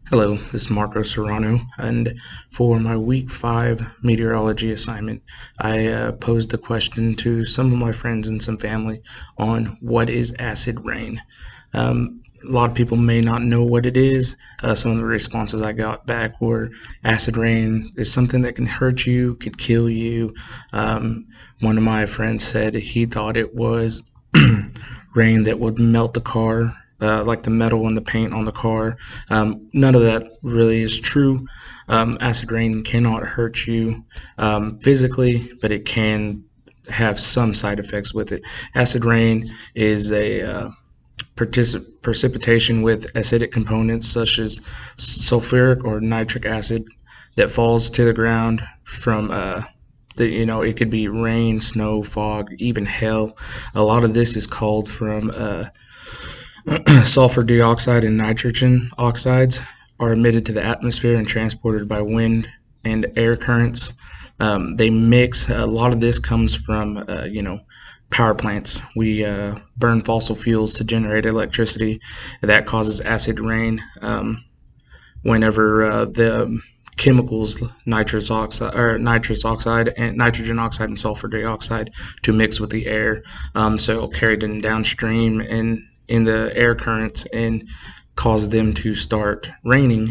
Hello, this is MarcoSerrno, and for my week 5 meteorology assignment, I posed a question to some of my friends and some family on what is acid rain. A lot of people may not know what it is. Some of the responses I got back were acid rain is something that can hurt you, could kill you. One of my friends said he thought it was rain that would melt the car, like the metal and the paint on the car. None of that really is true. Acid rain cannot hurt you physically, but it can have some side effects with it. Acid rain is a precipitation with acidic components such as sulfuric or nitric acid that falls to the ground from it could be rain, snow, fog, even hail. A lot of this is called from sulfur dioxide and nitrogen oxides are emitted to the atmosphere and transported by wind and air currents. They mix. A lot of this comes from power plants. We burn fossil fuels to generate electricity. That causes acid rain. Whenever the chemicals nitrous oxide and nitrogen oxide and sulfur dioxide to mix with the air, so it'll carry them downstream and in the air currents and cause them to start raining.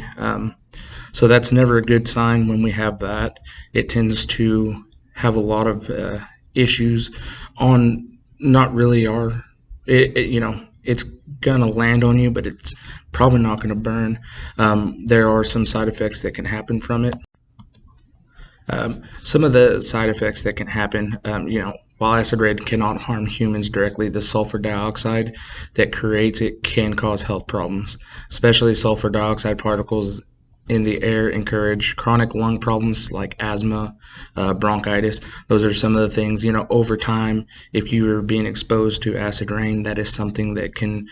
So that's never a good sign when we have that. It tends to have a lot of issues on not really it's gonna land on you, but it's probably not gonna burn. There are some side effects that can happen from it. Some of the side effects that can happen, while acid rain cannot harm humans directly, the sulfur dioxide that creates it can cause health problems. Especially sulfur dioxide particles in the air encourage chronic lung problems like asthma, bronchitis. Those are some of the things, over time, if you are being exposed to acid rain, that is something that can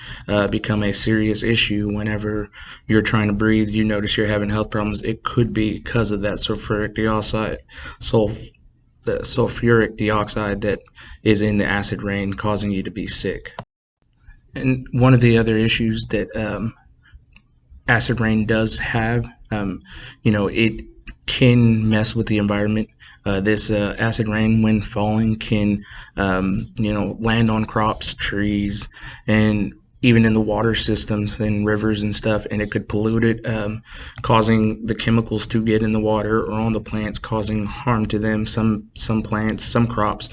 become a serious issue whenever you're trying to breathe. You notice you're having health problems. It could be because of that sulfuric dioxide that is in the acid rain causing you to be sick. And one of the other issues that acid rain does have, it can mess with the environment. This acid rain, when falling, can land on crops, trees, and even in the water systems and rivers and stuff, and it could pollute it, causing the chemicals to get in the water or on the plants, causing harm to them. Some plants, some crops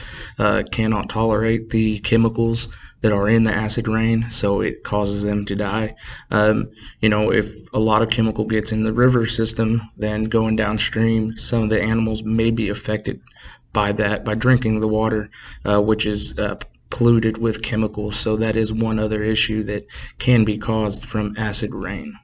cannot tolerate the chemicals that are in the acid rain, so it causes them to die. If a lot of chemical gets in the river system, then going downstream, some of the animals may be affected by that, by drinking the water, which is polluted with chemicals. So that is one other issue that can be caused from acid rain.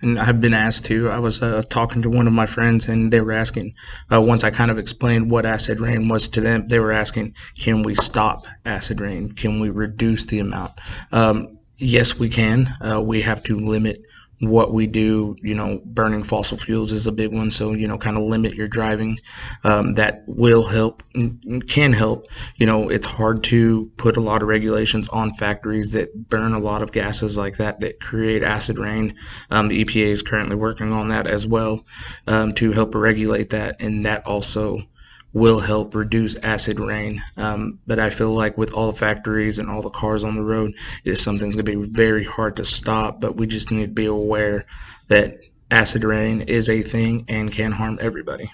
And I've been asked to, I was talking to one of my friends, and they were asking, once I kind of explained what acid rain was to them, they were asking, can we stop acid rain? Can we reduce the amount? Yes, we can. We have to limit what we do. Burning fossil fuels is a big one, so kind of limit your driving. That will help, can help. It's hard to put a lot of regulations on factories that burn a lot of gases like that create acid rain. The EPA is currently working on that as well, to help regulate that, and that also will help reduce acid rain. But I feel like with all the factories and all the cars on the road, it is something that's going to be very hard to stop, but we just need to be aware that acid rain is a thing and can harm everybody.